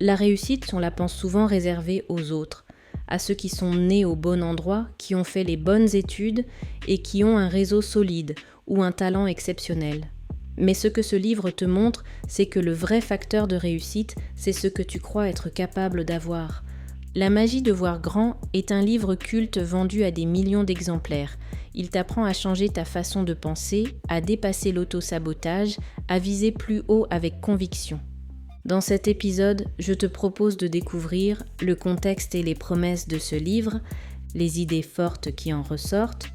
La réussite, on la pense souvent réservée aux autres, à ceux qui sont nés au bon endroit, qui ont fait les bonnes études et qui ont un réseau solide ou un talent exceptionnel. Mais ce que ce livre te montre, c'est que le vrai facteur de réussite, c'est ce que tu crois être capable d'avoir. La magie de voir grand est un livre culte vendu à des millions d'exemplaires. Il t'apprend à changer ta façon de penser, à dépasser l'auto-sabotage, à viser plus haut avec conviction. Dans cet épisode, je te propose de découvrir le contexte et les promesses de ce livre, les idées fortes qui en ressortent,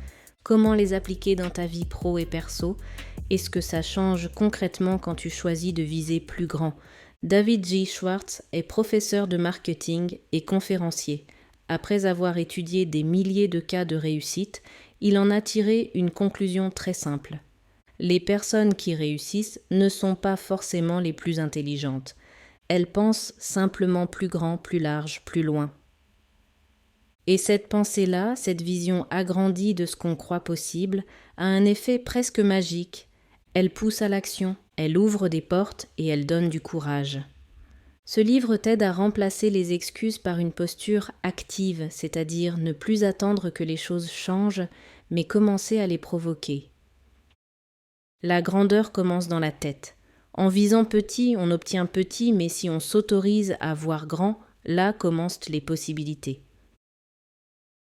comment les appliquer dans ta vie pro et perso, et ce que ça change concrètement quand tu choisis de viser plus grand. David J. Schwartz est professeur de marketing et conférencier. Après avoir étudié des milliers de cas de réussite, il en a tiré une conclusion très simple. Les personnes qui réussissent ne sont pas forcément les plus intelligentes. Elles pensent simplement plus grand, plus large, plus loin. Et cette pensée-là, cette vision agrandie de ce qu'on croit possible, a un effet presque magique. Elle pousse à l'action, elle ouvre des portes et elle donne du courage. Ce livre t'aide à remplacer les excuses par une posture active, c'est-à-dire ne plus attendre que les choses changent, mais commencer à les provoquer. La grandeur commence dans la tête. En visant petit, on obtient petit, mais si on s'autorise à voir grand, là commencent les possibilités.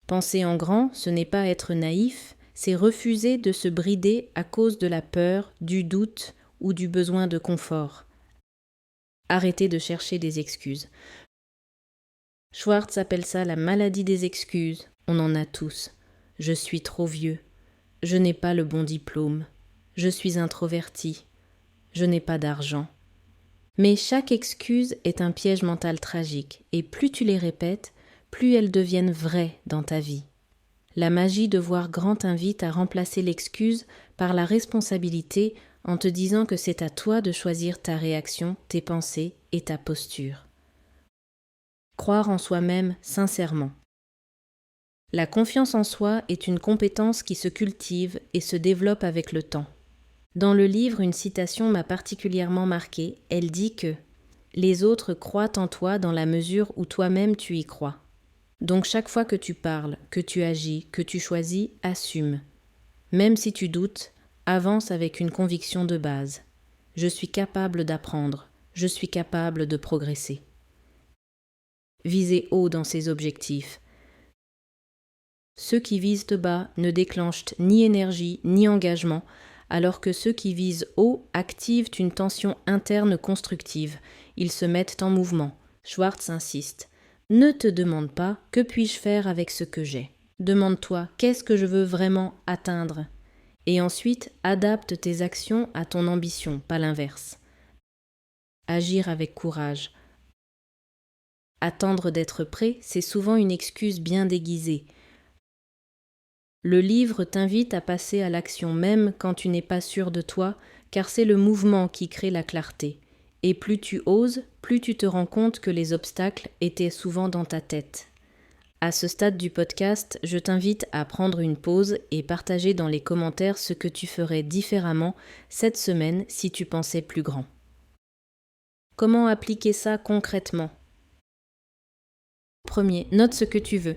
Penser en grand, ce n'est pas être naïf, c'est refuser de se brider à cause de la peur, du doute ou du besoin de confort. Arrêtez de chercher des excuses. Schwartz appelle ça la maladie des excuses. On en a tous. Je suis trop vieux. Je n'ai pas le bon diplôme. Je suis introverti. Je n'ai pas d'argent. Mais chaque excuse est un piège mental tragique, et plus tu les répètes, plus elles deviennent vraies dans ta vie. La magie de voir grand t'invite à remplacer l'excuse par la responsabilité en te disant que c'est à toi de choisir ta réaction, tes pensées et ta posture. Croire en soi-même sincèrement. La confiance en soi est une compétence qui se cultive et se développe avec le temps. Dans le livre, une citation m'a particulièrement marquée. Elle dit que « Les autres croient en toi dans la mesure où toi-même tu y crois. » Donc chaque fois que tu parles, que tu agis, que tu choisis, assume. Même si tu doutes, avance avec une conviction de base. Je suis capable d'apprendre, je suis capable de progresser. Visez haut dans ses objectifs. Ceux qui visent bas ne déclenchent ni énergie ni engagement, alors que ceux qui visent haut activent une tension interne constructive. Ils se mettent en mouvement. Schwartz insiste. Ne te demande pas « que puis-je faire avec ce que j'ai ?» Demande-toi « qu'est-ce que je veux vraiment atteindre ?» Et ensuite, adapte tes actions à ton ambition, pas l'inverse. Agir avec courage. Attendre d'être prêt, c'est souvent une excuse bien déguisée. Le livre t'invite à passer à l'action même quand tu n'es pas sûr de toi, car c'est le mouvement qui crée la clarté. Et plus tu oses, plus tu te rends compte que les obstacles étaient souvent dans ta tête. À ce stade du podcast, je t'invite à prendre une pause et partager dans les commentaires ce que tu ferais différemment cette semaine si tu pensais plus grand. Comment appliquer ça concrètement ? Premier, note ce que tu veux,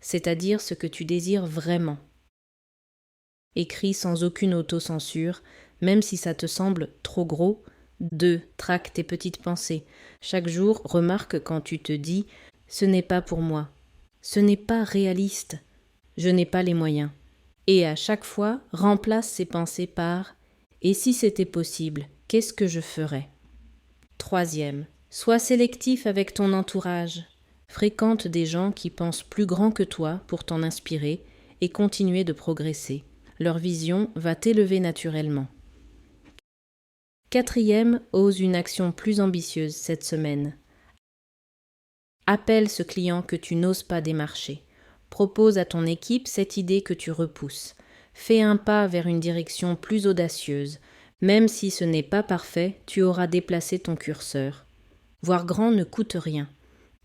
c'est-à-dire ce que tu désires vraiment. Écris sans aucune autocensure, même si ça te semble trop gros. 2. Traque tes petites pensées. Chaque jour, remarque quand tu te dis « ce n'est pas pour moi »,« ce n'est pas réaliste »,« je n'ai pas les moyens ». Et à chaque fois, remplace ces pensées par « et si c'était possible, qu'est-ce que je ferais ?» 3. Sois sélectif avec ton entourage. Fréquente des gens qui pensent plus grand que toi pour t'en inspirer et continuer de progresser. Leur vision va t'élever naturellement. 4. Ose une action plus ambitieuse cette semaine. Appelle ce client que tu n'oses pas démarcher. Propose à ton équipe cette idée que tu repousses. Fais un pas vers une direction plus audacieuse. Même si ce n'est pas parfait, tu auras déplacé ton curseur. Voir grand ne coûte rien.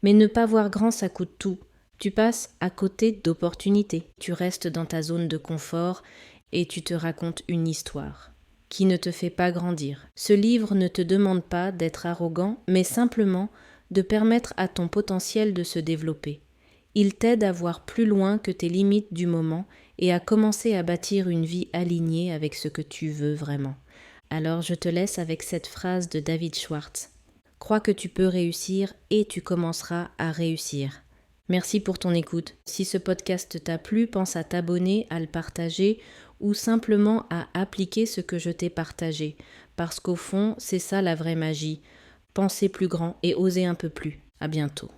Mais ne pas voir grand, ça coûte tout. Tu passes à côté d'opportunités. Tu restes dans ta zone de confort et tu te racontes une histoire. qui ne te fait pas grandir. Ce livre ne te demande pas d'être arrogant, mais simplement de permettre à ton potentiel de se développer. Il t'aide à voir plus loin que tes limites du moment et à commencer à bâtir une vie alignée avec ce que tu veux vraiment. Alors je te laisse avec cette phrase de David Schwartz. Crois que tu peux réussir et tu commenceras à réussir. Merci pour ton écoute. Si ce podcast t'a plu, pense à t'abonner, à le partager ou simplement à appliquer ce que je t'ai partagé. Parce qu'au fond, c'est ça la vraie magie. Penser plus grand et oser un peu plus. À bientôt.